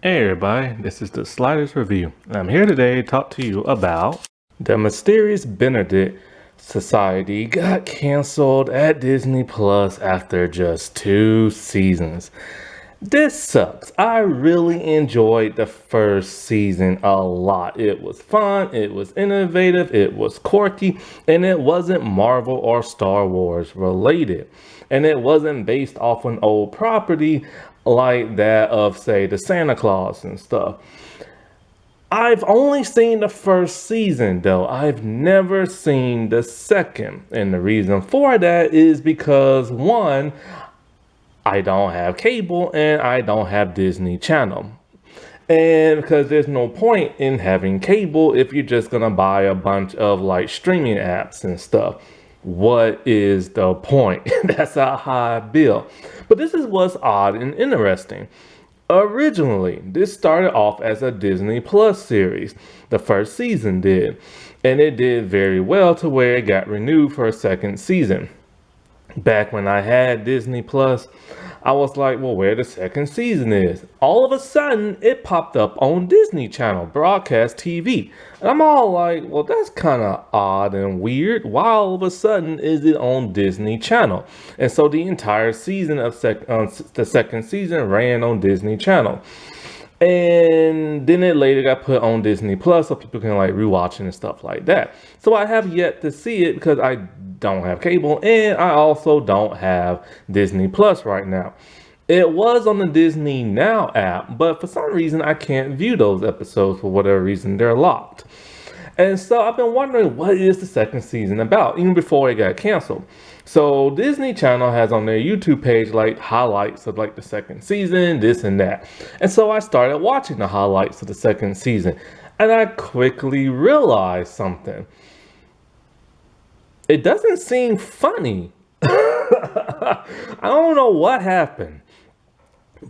Hey everybody, this is the Sliders Review, and I'm here today to talk to you about the mysterious Benedict Society got canceled at Disney Plus after just 2 seasons. This sucks. I really enjoyed the first season a lot. It was fun, it was innovative, it was quirky, and it wasn't Marvel or Star Wars related. And it wasn't based off an old property like that of, say, the Santa Claus and stuff. I've only seen the first season though. I've never seen the second. And the reason for that is because one, I don't have cable and I don't have Disney Channel. And because there's no point in having cable if you're just gonna buy a bunch of like streaming apps and stuff. What is the point? That's a high bill. But this is what's odd and interesting. Originally, this started off as a Disney Plus series. The first season did. And it did very well to where it got renewed for a second season. Back when I had Disney Plus, I was like, well, where the second season is. All of a sudden, it popped up on Disney Channel, broadcast TV. And I'm all like, well, that's kind of odd and weird. Why all of a sudden is it on Disney Channel? And so the entire season of the second season ran on Disney Channel. And then it later got put on Disney Plus so people can like rewatch it and stuff like that. So I have yet to see it because I don't have cable and I also don't have Disney Plus right now. It was on the Disney Now app, but for some reason I can't view those episodes for whatever reason. They're locked. And so I've been wondering, what is the second season about, even before it got canceled. So Disney Channel has on their YouTube page like highlights of like the second season, this and that. And so I started watching the highlights of the second season. And I quickly realized something. It doesn't seem funny. I don't know what happened.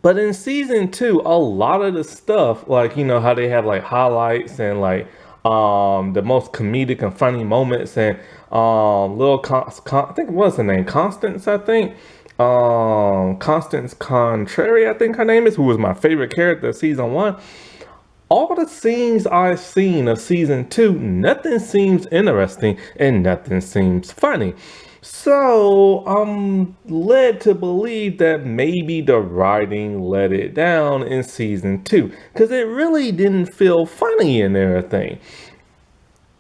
But in season 2, a lot of the stuff, like, you know, how they have like highlights and like the most comedic and funny moments and I think what's her name? Constance, I think. Constance Contrary, I think her name is, who was my favorite character of season 1. All the scenes I've seen of season 2, nothing seems interesting and nothing seems funny. So I'm led to believe that maybe the writing let it down in season 2 because it really didn't feel funny and everything.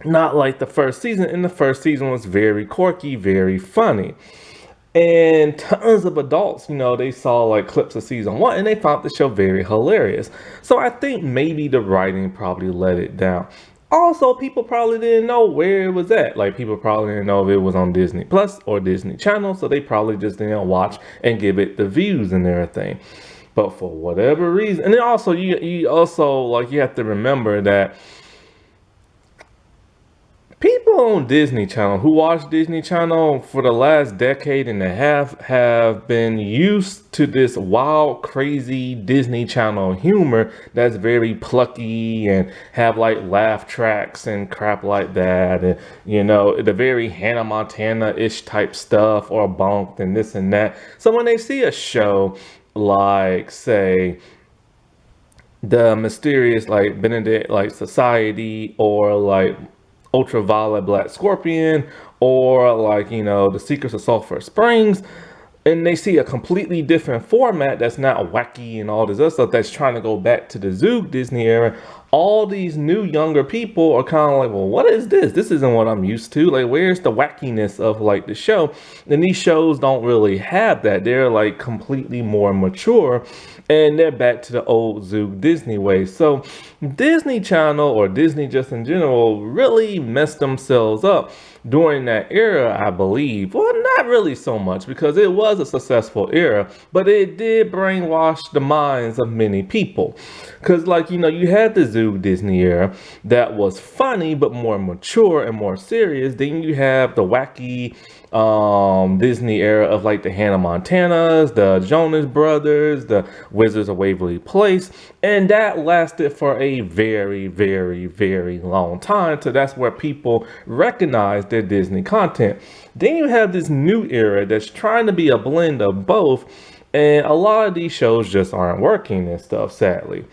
Not like the first season, and the first season was very quirky, very funny. And tons of adults, you know, they saw like clips of season 1 and they found the show very hilarious. So I think maybe the writing probably let it down. Also, people probably didn't know where it was at. Like, people probably didn't know if it was on Disney Plus or Disney Channel, so they probably just didn't watch and give it the views and everything. But for whatever reason, and then also you also like you have to remember that people on Disney Channel who watch Disney Channel for the last decade and a half have been used to this wild, crazy Disney Channel humor that's very plucky and have like laugh tracks and crap like that. And, you know, the very Hannah Montana-ish type stuff or Bonked and this and that. So when they see a show like, say, the mysterious like Benedict like Society or like Ultraviolet Black Scorpion or like, you know, The Secrets of Sulphur Springs, and they see a completely different format that's not wacky and all this other stuff that's trying to go back to the Zoog Disney era, all these new younger people are kind of like, well, what is this? This isn't what I'm used to. Like, where's the wackiness of like the show? And these shows don't really have that. They're like completely more mature and they're back to the old Zoog Disney way. So Disney Channel, or Disney just in general, really messed themselves up during that era, I believe. Well, not really so much because it was a successful era, but it did brainwash the minds of many people. Because, like, you know, you had the Zoog Disney era that was funny but more mature and more serious. Then you have the wacky Disney era of like the Hannah Montanas, the Jonas Brothers, the Wizards of Waverly Place, and that lasted for a very, very, very long time. So that's where people recognize their Disney content. Then you have this new era that's trying to be a blend of both, and a lot of these shows just aren't working and stuff, sadly.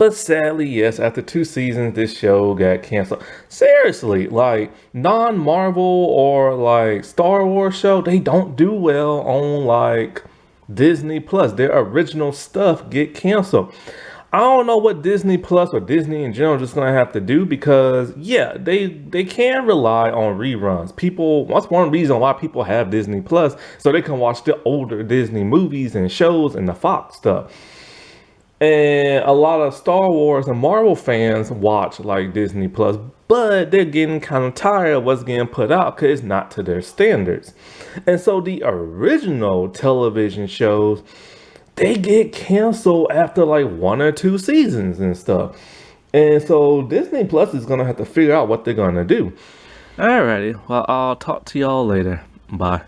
But sadly, yes, after 2 seasons, this show got canceled. Seriously, like non-Marvel or like Star Wars show, they don't do well on like Disney Plus. Their original stuff get canceled. I don't know what Disney Plus or Disney in general is just gonna have to do because yeah, they can rely on reruns. People, that's one reason why people have Disney Plus, so they can watch the older Disney movies and shows and the Fox stuff. And a lot of Star Wars and Marvel fans watch like Disney Plus, but they're getting kind of tired of what's getting put out because it's not to their standards. And so the original television shows, they get canceled after like 1 or 2 seasons and stuff. And so Disney Plus is gonna have to figure out what they're gonna do. Alrighty, well, I'll talk to y'all later. Bye.